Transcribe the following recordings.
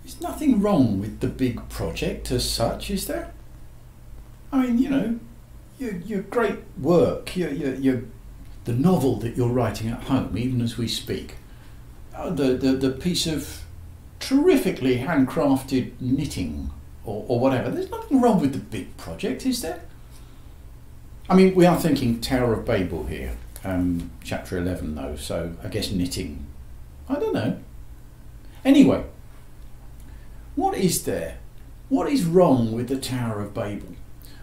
There's nothing wrong with the big project as such, is there? I mean, you know, your great work, the novel that you're writing at home, even as we speak, the piece of terrifically handcrafted knitting or whatever. There's nothing wrong with the big project, is there? I mean, we are thinking Tower of Babel here, chapter 11 though, so I guess knitting. I don't know. Anyway, what is there? What is wrong with the Tower of Babel?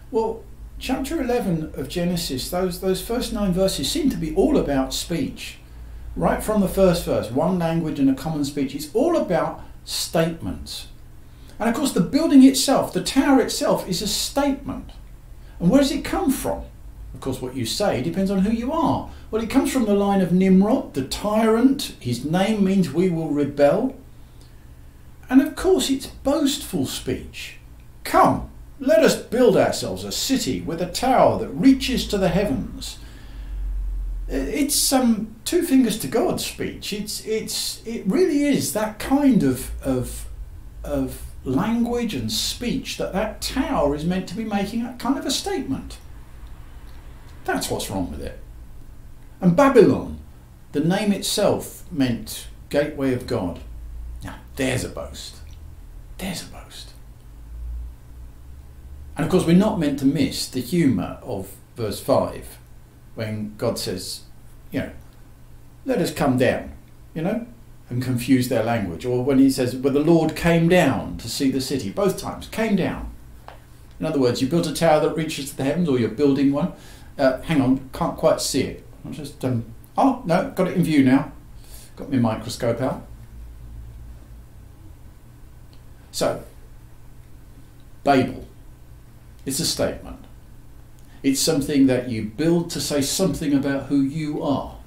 Well, chapter 11 of Genesis, those first 9 verses seem to be all about speech. Right from the first verse, one language and a common speech. It's all about statements. And of course the building itself, the tower itself, is a statement. And where does it come from? Of course what you say depends on who you are. Well, it comes from the line of Nimrod, the tyrant. His name means we will rebel. And of course it's boastful speech. Come, let us build ourselves a city with a tower that reaches to the heavens. It's two fingers to God speech. It really is that kind of language and speech that tower is meant to be making a kind of a statement. That's what's wrong with it. And Babylon, the name itself meant gateway of God. Now there's a boast. There's a boast. And of course we're not meant to miss the humour of verse 5 when God says, you know, let us come down, you know, and confuse their language. Or when he says, well, the Lord came down to see the city. Both times, came down. In other words, you built a tower that reaches to the heavens, or you're building one. Hang on, can't quite see it. I'm just, oh, no, got it in view now. Got my microscope out. So, Babel. It's a statement. It's something that you build to say something about who you are.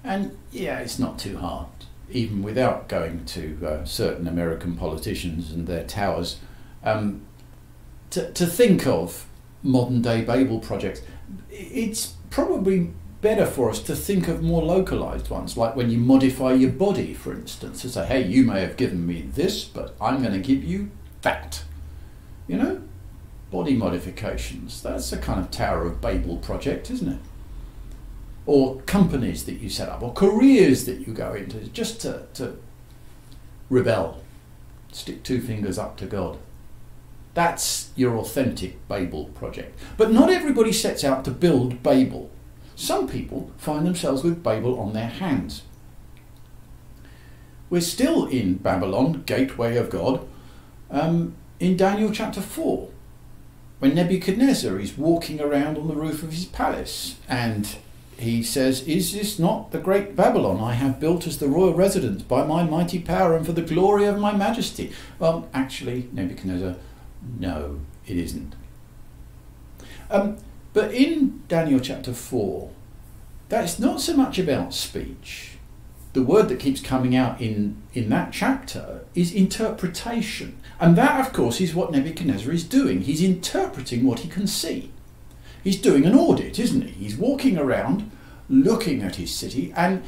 And yeah, it's not too hard, even without going to certain American politicians and their towers, to think of modern day Babel projects. It's probably better for us to think of more localized ones, like when you modify your body, for instance, to say, hey, you may have given me this, but I'm going to give you that. You know? Body modifications. That's a kind of Tower of Babel project, isn't it? Or companies that you set up, or careers that you go into, just to rebel, stick 2 fingers up to God. That's your authentic Babel project. But not everybody sets out to build Babel. Some people find themselves with Babel on their hands. We're still in Babylon, gateway of God, in Daniel chapter 4. When Nebuchadnezzar is walking around on the roof of his palace and he says, is this not the great Babylon I have built as the royal residence by my mighty power and for the glory of my majesty? Well, actually, Nebuchadnezzar, no, it isn't. But in Daniel chapter 4, that's not so much about speech. The word that keeps coming out in that chapter is interpretation. And that, of course, is what Nebuchadnezzar is doing. He's interpreting what he can see. He's doing an audit, isn't he? He's walking around, looking at his city, and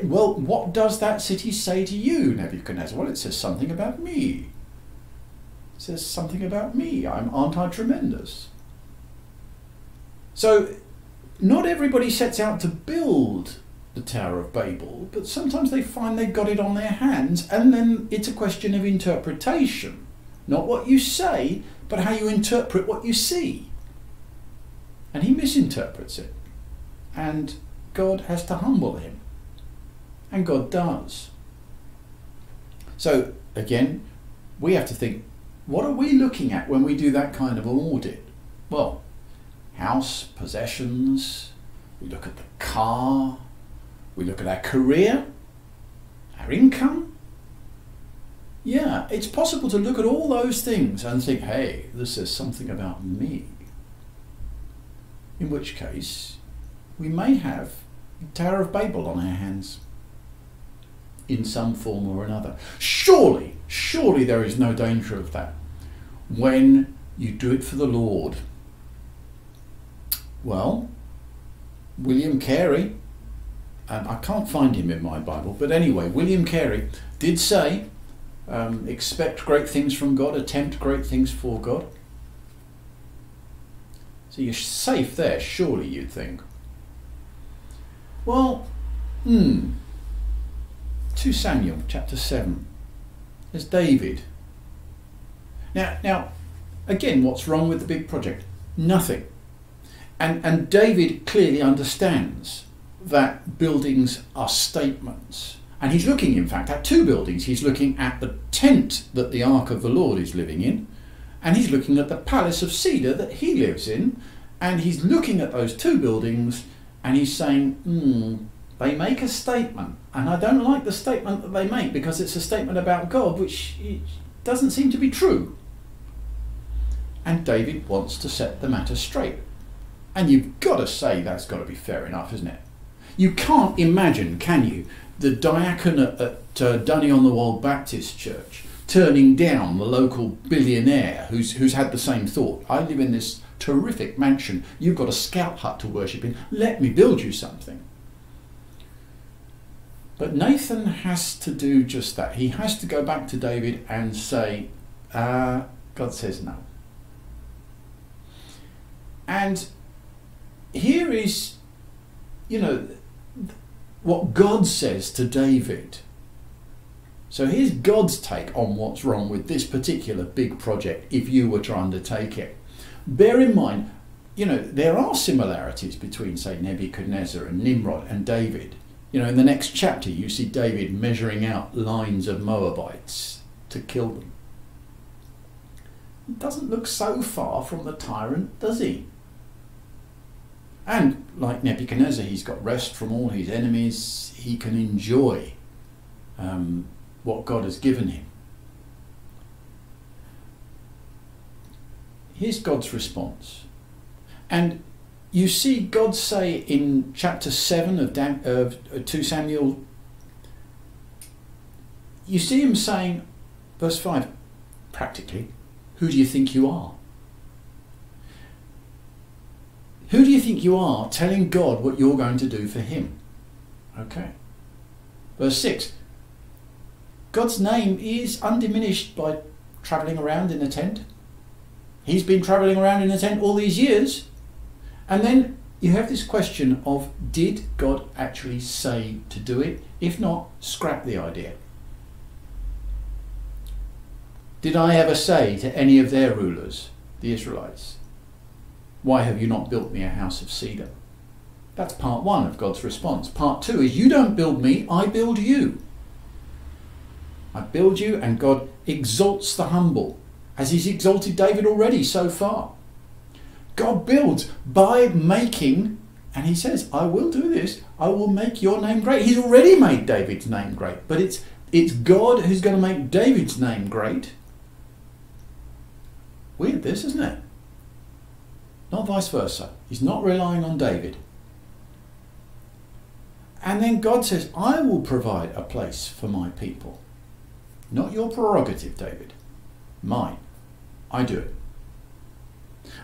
well, what does that city say to you, Nebuchadnezzar? Well, it says something about me. It says something about me. Aren't I tremendous? So, not everybody sets out to build the Tower of Babel, but sometimes they find they've got it on their hands, and then it's a question of interpretation. Not what you say, but how you interpret what you see. And he misinterprets it. And God has to humble him. And God does. So, again, we have to think, what are we looking at when we do that kind of an audit? Well, house, possessions, we look at the car, we look at our career, our income. Yeah, it's possible to look at all those things and think, hey, this says something about me. In which case, we may have the Tower of Babel on our hands in some form or another. Surely there is no danger of that when you do it for the Lord. Well, William Carey, and I can't find him in my Bible, but anyway, William Carey did say, expect great things from God, attempt great things for God. So you're safe there, surely, you'd think. Well, 2 Samuel chapter 7. There's David. Now, again, what's wrong with the big project? Nothing. And David clearly understands that buildings are statements. And he's looking, in fact, at 2 buildings. He's looking at the tent that the Ark of the Lord is living in, and he's looking at the palace of cedar that he lives in, and he's looking at those 2 buildings, and he's saying, they make a statement, and I don't like the statement that they make, because it's a statement about God which doesn't seem to be true. And David wants to set the matter straight. And you've got to say that's got to be fair enough, isn't it? You can't imagine, can you, the diaconate at Dunny-on-the-Wold Baptist Church turning down the local billionaire who's had the same thought. I live in this terrific mansion. You've got a scout hut to worship in. Let me build you something. But Nathan has to do just that. He has to go back to David and say, God says no. And here is, what God says to David. So here's God's take on what's wrong with this particular big project if you were to undertake it. Bear in mind, there are similarities between, say, Nebuchadnezzar and Nimrod and David. In the next chapter you see David measuring out lines of Moabites to kill them. He doesn't look so far from the tyrant, does he? And like Nebuchadnezzar, he's got rest from all his enemies. He can enjoy what God has given him. Here's God's response. And you see God say in chapter 7 of 2 Samuel, you see him saying, verse 5, practically, who do you think you are? Who do you think you are telling God what you're going to do for him? Okay. Verse 6. God's name is undiminished by travelling around in a tent. He's been travelling around in a tent all these years. And then you have this question of, did God actually say to do it? If not, scrap the idea. Did I ever say to any of their rulers, the Israelites, why have you not built me a house of cedar? That's part 1 of God's response. Part 2 is, you don't build me, I build you. I build you, and God exalts the humble, as he's exalted David already so far. God builds by making, and he says, I will do this, I will make your name great. He's already made David's name great, but it's God who's going to make David's name great. Weird this, isn't it? Not vice versa. He's not relying on David. And then God says, I will provide a place for my people. Not your prerogative, David. Mine. I do it.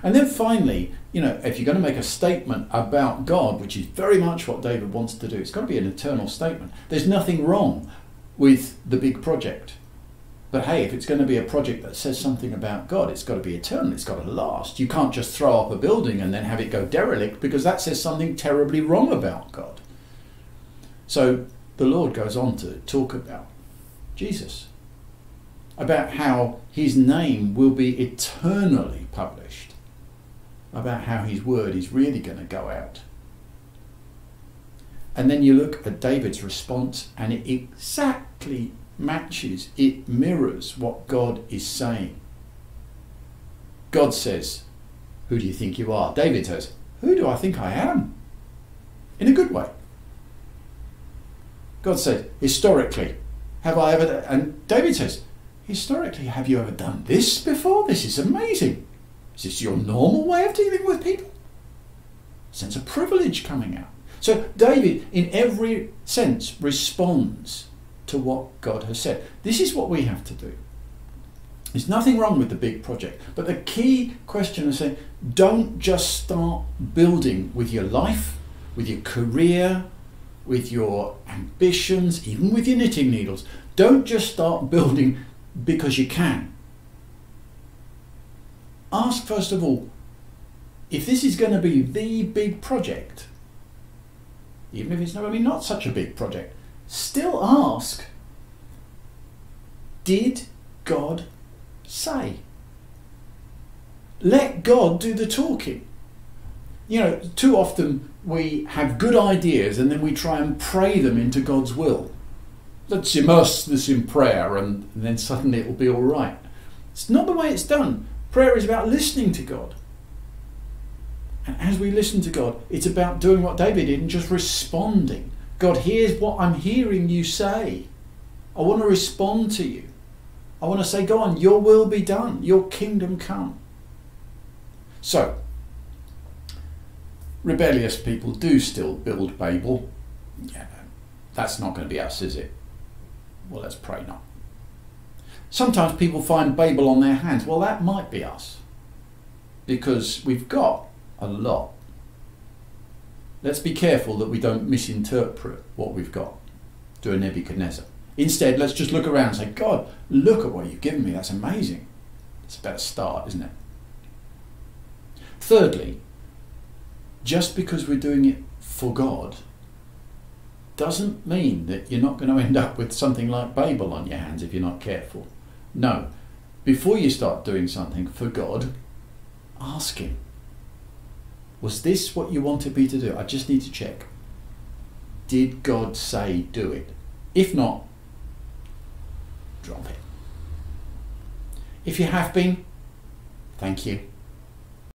And then finally, if you're going to make a statement about God, which is very much what David wants to do, it's got to be an eternal statement. There's nothing wrong with the big project. But hey, if it's going to be a project that says something about God, it's got to be eternal, it's got to last. You can't just throw up a building and then have it go derelict, because that says something terribly wrong about God. So the Lord goes on to talk about Jesus, about how his name will be eternally published, about how his word is really going to go out. And then you look at David's response, and it exactly matches, it mirrors what God is saying. God says, who do you think you are? David says, who do I think I am? In a good way. God says, historically, have I ever, and David says, historically, have you ever done this before? This is amazing. Is this your normal way of dealing with people? Sense of privilege coming out. So David, in every sense, responds to what God has said. This is what we have to do. There's nothing wrong with the big project, but the key question is saying, don't just start building with your life, with your career, with your ambitions, even with your knitting needles. Don't just start building because you can. Ask first of all, if this is going to be the big project, even if it's not such a big project, still ask, did God say? Let God do the talking. You know, too often we have good ideas and then we try and pray them into God's will. Let's immerse this in prayer and then suddenly it will be all right. It's not the way it's done. Prayer is about listening to God. And as we listen to God, it's about doing what David did and just responding. God, here's what I'm hearing you say. I want to respond to you. I want to say, go on, your will be done, your kingdom come. So, rebellious people do still build Babel. Yeah, that's not going to be us, is it? Well, let's pray not. Sometimes people find Babel on their hands. Well, that might be us, because we've got a lot. Let's be careful that we don't misinterpret what we've got, do a Nebuchadnezzar. Instead, let's just look around and say, God, look at what you've given me. That's amazing. It's a better start, isn't it? Thirdly, just because we're doing it for God doesn't mean that you're not going to end up with something like Babel on your hands if you're not careful. No, before you start doing something for God, ask him, was this what you wanted me to do? I just need to check. Did God say do it? If not, drop it. If you have been, thank you.